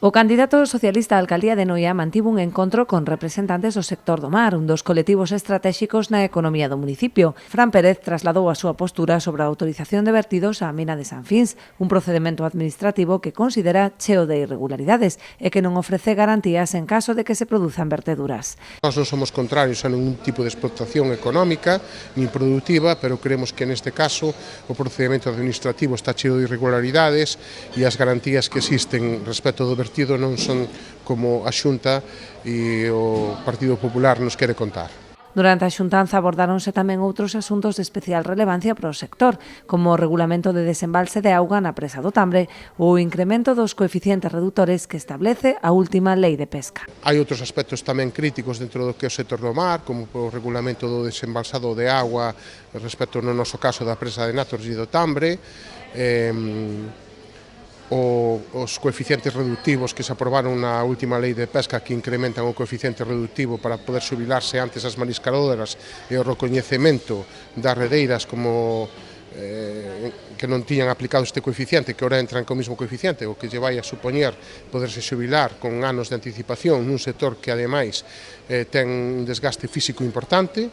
O candidato socialista á alcaldía de Noia mantivo un encontro con representantes do sector do mar, un dos colectivos estratéxicos na economía do municipio. Fran Pérez trasladou a súa postura sobre a autorización de vertidos á mina de San Fins, un procedemento administrativo que considera cheo de irregularidades e que non ofrece garantías en caso de que se produzan verteduras. Nós non somos contrarios a ningún tipo de explotación económica ni productiva, pero creemos que neste caso o procedemento administrativo está cheo de irregularidades e as garantías que existen respecto do vertido non son como a Xunta e o Partido Popular nos quere contar. Durante a xuntanza abordáronse tamén outros asuntos de especial relevancia para o sector, como o regulamento de desembalse de auga na presa do Tambre ou o incremento dos coeficientes redutores que establece a última lei de pesca. Hai outros aspectos tamén críticos dentro do que é o sector do mar, como o regulamento do desembalsado de agua respecto no noso caso da presa de Nátoros e do Tambre, os coeficientes reductivos que se aprobaron na última lei de pesca que incrementan o coeficiente reductivo para poder xubilarse antes as mariscadoras e o recoñecemento das redeiras como que non tiñan aplicado este coeficiente, que ora entran co mesmo coeficiente, o que lle vai a supoñer poderse xubilar con anos de anticipación nun sector que ademais ten un desgaste físico importante.